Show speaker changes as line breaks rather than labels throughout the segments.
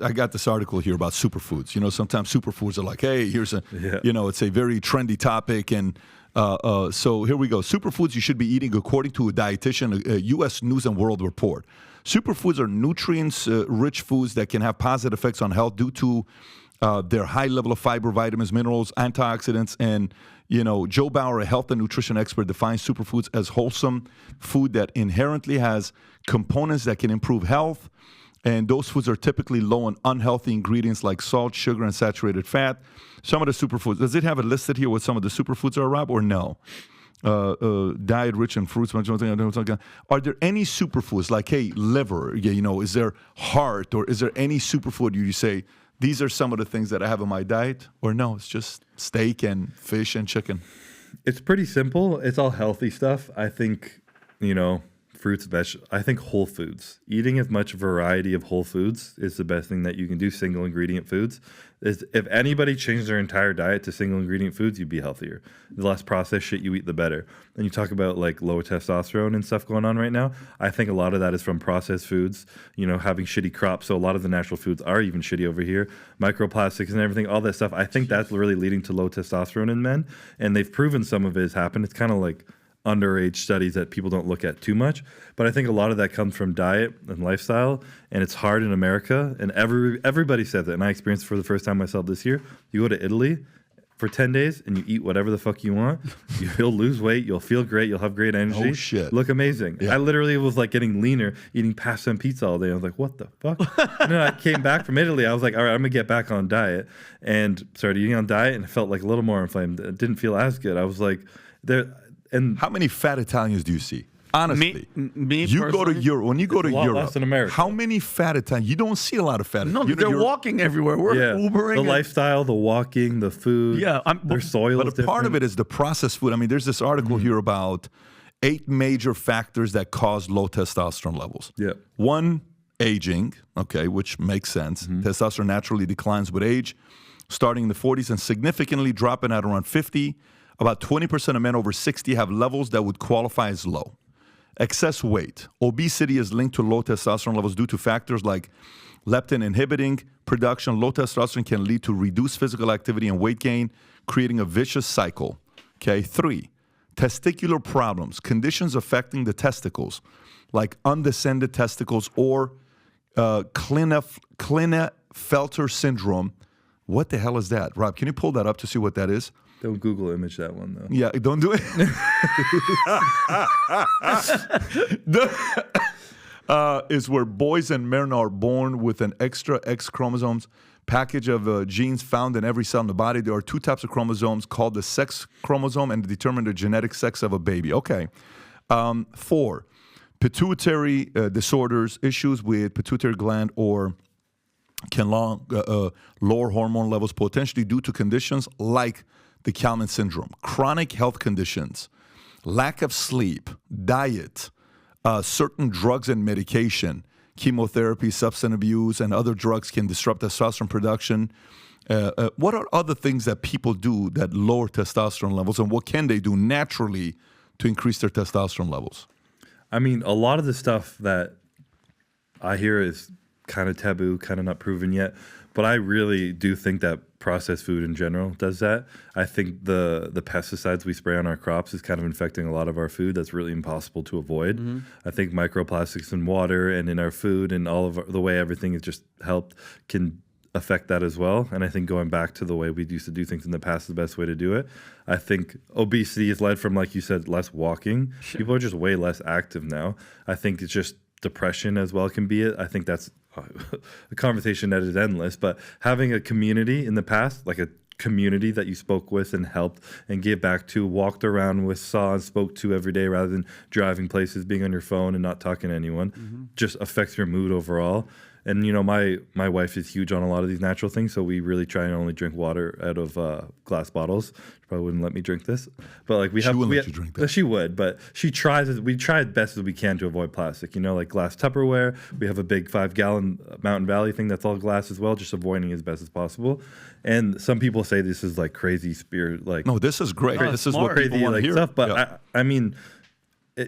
I got this article here about superfoods. You know, sometimes superfoods are like, hey, here's a, you know, it's a very trendy topic. And so here we go. Superfoods you should be eating according to a dietitian, a U.S. News and World Report. Superfoods are nutrients-rich foods that can have positive effects on health due to their high level of fiber, vitamins, minerals, antioxidants, and, you know, Joe Bauer, a health and nutrition expert, defines superfoods as wholesome food that inherently has components that can improve health. And those foods are typically low on unhealthy ingredients like salt, sugar, and saturated fat. Some of the superfoods, does it have it listed here what some of the superfoods are, Rob, or no? Diet rich in fruits. Are there any superfoods like, hey, liver, you know, is there heart, or is there any superfood you say, these are some of the things that I have in my diet, or no, it's just steak and fish and chicken?
It's pretty simple. It's all healthy stuff. I think, you know, fruits, vegetables. I think whole foods. Eating as much variety of whole foods is the best thing that you can do. Single ingredient foods. If anybody changed their entire diet to single ingredient foods, you'd be healthier. The less processed shit you eat, the better. And you talk about like low testosterone and stuff going on right now. I think a lot of that is from processed foods, you know, having shitty crops. So a lot of the natural foods are even shitty over here. Microplastics and everything, all that stuff. I think that's really leading to low testosterone in men. And they've proven some of it has happened. It's kind of like underage studies that people don't look at too much, but I think a lot of that comes from diet and lifestyle, and it's hard in America, and everybody says it, and I experienced it for the first time myself this year. You go to Italy for 10 days and you eat whatever the fuck you want, you'll lose weight, you'll feel great, you'll have great energy,
oh shit,
look amazing. I literally was like getting leaner, eating pasta and pizza all day. I was like, what the fuck? And then I came back from Italy, I was like, all right, I'm gonna get back on diet, and started eating on diet, and it felt like a little more inflamed. It didn't feel as good. I was like, there. And
how many fat Italians do you see? Honestly,
me
you go to Europe. When you go to Europe,
less than America.
How many fat Italians? You don't see a lot of fat.
No, they're walking everywhere. We're Ubering.
The lifestyle, the walking, the food.
Yeah,
their soil.
But a part of it is the processed food. I mean, there's this article here about 8 major factors that cause low testosterone levels.
Yeah. 1,
aging. Okay, which makes sense. Testosterone naturally declines with age, starting in the 40s and significantly dropping at around 50. About 20% of men over 60 have levels that would qualify as low. Excess weight. Obesity is linked to low testosterone levels due to factors like leptin inhibiting production. Low testosterone can lead to reduced physical activity and weight gain, creating a vicious cycle. Okay, 3, testicular problems. Conditions affecting the testicles, like undescended testicles or Klinefelter syndrome. What the hell is that? Rob, can you pull that up to see what that is?
Don't Google image that one, though.
Yeah, don't do it. Is where boys and men are born with an extra X chromosomes package of genes found in every cell in the body. There are 2 types of chromosomes called the sex chromosome and determine the genetic sex of a baby. Okay. 4, pituitary disorders, issues with pituitary gland or can lower hormone levels potentially due to conditions like the Kalman syndrome, chronic health conditions, lack of sleep, diet, certain drugs and medication, chemotherapy, substance abuse, and other drugs can disrupt testosterone production. What are other things that people do that lower testosterone levels, and what can they do naturally to increase their testosterone levels?
I mean, a lot of the stuff that I hear is kind of taboo, kind of not proven yet. But I really do think that processed food in general does that. I think the pesticides we spray on our crops is kind of infecting a lot of our food. That's really impossible to avoid. I think microplastics in water and in our food and all of the way everything has just helped can affect that as well. And I think going back to the way we used to do things in the past is the best way to do it. I think obesity is led from, like you said, less walking. Sure. People are just way less active now. I think it's just depression as well can be it. I think that's a conversation that is endless, but having a community in the past, like a community that you spoke with and helped and gave back to, walked around with, saw and spoke to every day rather than driving places, being on your phone and not talking to anyone, just affects your mood overall. And, you know, my wife is huge on a lot of these natural things, so we really try and only drink water out of glass bottles. She probably wouldn't let me drink this. But, like,
she wouldn't let you drink that.
She would, but we try as best as we can to avoid plastic. You know, like glass Tupperware. We have a big 5-gallon Mountain Valley thing that's all glass as well, just avoiding as best as possible. And some people say this is, like, crazy spirit. Like,
no, this is great. This is
smart.
what people want to hear.
Stuff, but I mean,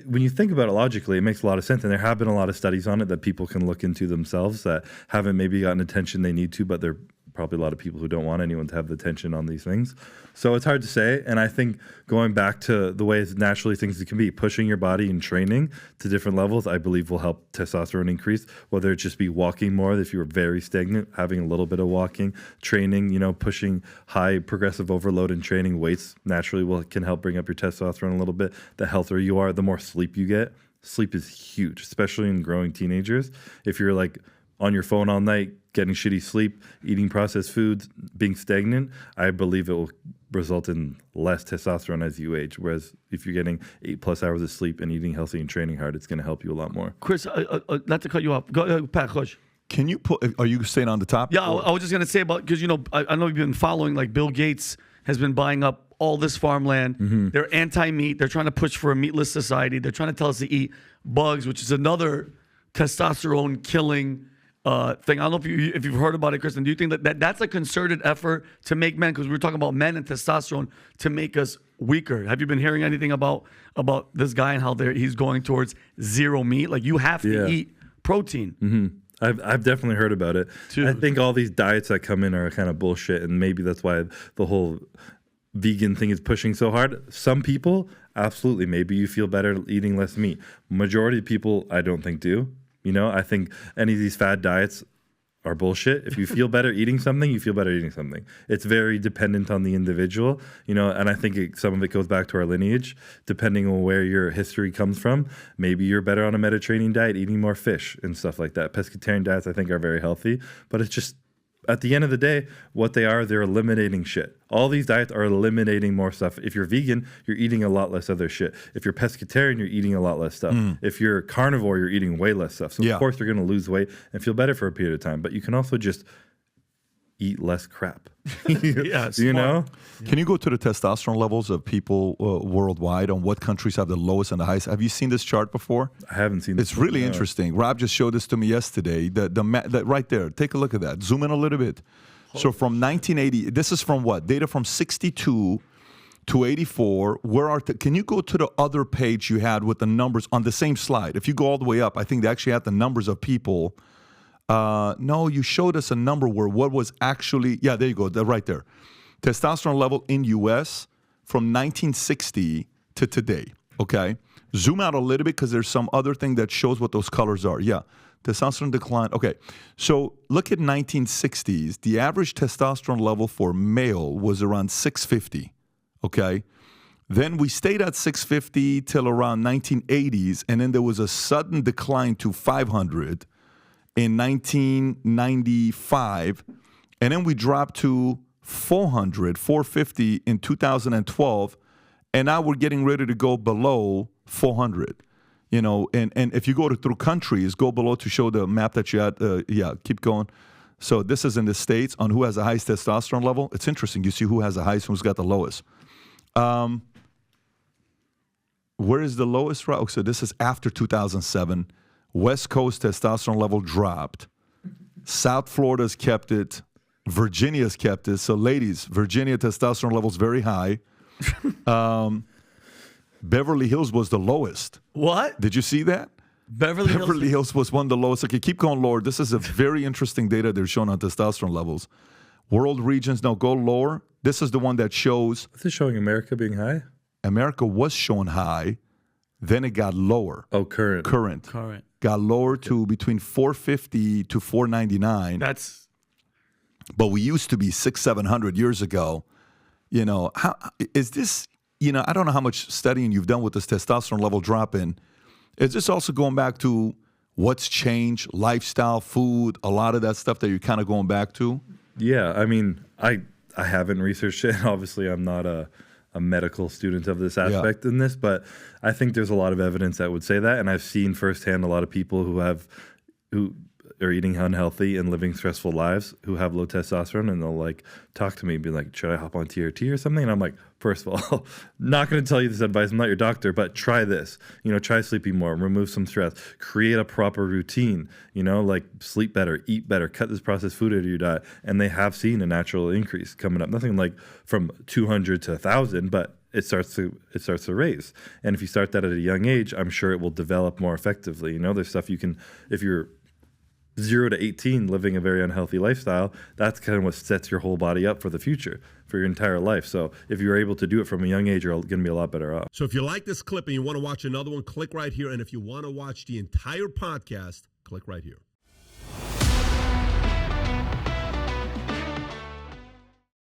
when you think about it logically, it makes a lot of sense. And there have been a lot of studies on it that people can look into themselves that haven't maybe gotten attention they need to, but they're probably a lot of people who don't want anyone to have the attention on these things. So it's hard to say. And I think going back to the ways naturally things can be, pushing your body and training to different levels, I believe will help testosterone increase, whether it just be walking more, if you were very stagnant, having a little bit of walking, training, pushing high progressive overload and training weights naturally can help bring up your testosterone a little bit. The healthier you are, the more sleep you get. Sleep is huge, especially in growing teenagers. If you're like on your phone all night, getting shitty sleep, eating processed foods, being stagnant, I believe it will result in less testosterone as you age. Whereas if you're getting 8+ hours of sleep and eating healthy and training hard, it's going to help you a lot more.
Chris, not to cut you off. Go, Pat, Coach.
Can you are you staying on the top?
Yeah, I was just going to say about, because, I know you've been following, like Bill Gates has been buying up all this farmland. Mm-hmm. They're anti-meat. They're trying to push for a meatless society. They're trying to tell us to eat bugs, which is another testosterone killing thing. I don't know if you've heard about it, Kristen. Do you think that that's a concerted effort to make men, because we were talking about men and testosterone, to make us weaker? Have you been hearing anything about this guy and how he's going towards zero meat? Like, you have to eat protein.
Mm-hmm. I've definitely heard about it. I think all these diets that come in are kind of bullshit, and maybe that's why the whole vegan thing is pushing so hard. Some people, absolutely, maybe you feel better eating less meat. Majority of people, I don't think do. I think any of these fad diets are bullshit. If you feel better eating something, you feel better eating something. It's very dependent on the individual, and I think some of it goes back to our lineage, depending on where your history comes from. Maybe you're better on a Mediterranean diet, eating more fish and stuff like that. Pescatarian diets, I think, are very healthy, but it's just, at the end of the day, what they're eliminating shit. All these diets are eliminating more stuff. If you're vegan, you're eating a lot less other shit. If you're pescatarian, you're eating a lot less stuff. If you're carnivore, you're eating way less stuff. So of course you're going to lose weight and feel better for a period of time. But you can also just eat less crap.
Yeah,
Can you go to the testosterone levels of people worldwide on what countries have the lowest and the highest? Have you seen this chart before?
I haven't seen this.
It's really interesting. Rob just showed this to me yesterday. The right there. Take a look at that. Zoom in a little bit. So from 1980, this is from what? Data from 62 to 84. Can you go to the other page you had with the numbers on the same slide? If you go all the way up, I think they actually had the numbers of people. No, you showed us a number where what was actually, there you go, right there. Testosterone level in U.S. from 1960 to today, okay? Zoom out a little bit because there's some other thing that shows what those colors are. Yeah, testosterone decline. Okay, so look at 1960s. The average testosterone level for male was around 650, okay? Then we stayed at 650 till around 1980s, and then there was a sudden decline to 500 in 1995, and then we dropped to 450 in 2012, and now we're getting ready to go below 400. And if you go through countries, go below to show the map that you had. Keep going. So this is in the States on who has the highest testosterone level. It's interesting. You see who has the highest, who's got the lowest. Where is the lowest? Right. So this is after 2007. West Coast testosterone level dropped. South Florida's kept it. Virginia's kept it. So ladies, Virginia testosterone level's very high. Beverly Hills was the lowest.
What?
Did you see that?
Beverly
Hills was one of the lowest. Okay, keep going, Lord. This is a very interesting data they're showing on testosterone levels. World regions, now go lower. This is the one that shows.
Is this showing America being high?
America was showing high. Then it got lower.
Oh, current.
Got lower to between 450 to 499. But we used to be 600-700 years ago. How is this? I don't know how much studying you've done with this testosterone level dropping. Is this also going back to what's changed, lifestyle, food, a lot of that stuff that you're kind of going back to?
Yeah, I mean, I haven't researched it. Obviously, I'm not a medical student of this aspect in this, but I think there's a lot of evidence that would say that, and I've seen firsthand a lot of people who are eating unhealthy and living stressful lives who have low testosterone, and they'll like talk to me and be like, should I hop on TRT or something? And I'm like, first of all, not going to tell you this advice. I'm not your doctor, but try this. Try sleeping more, remove some stress, create a proper routine, like sleep better, eat better, cut this processed food out of your diet. And they have seen a natural increase coming up. Nothing like from 200 to 1,000, but it starts to raise. And if you start that at a young age, I'm sure it will develop more effectively. There's stuff you can, if you're 0 to 18 living a very unhealthy lifestyle, that's kind of what sets your whole body up for the future, for your entire life. So if you're able to do it from a young age, you're going to be a lot better off.
So if you like this clip and you want to watch another one, click right here. And if you want to watch the entire podcast, click right here.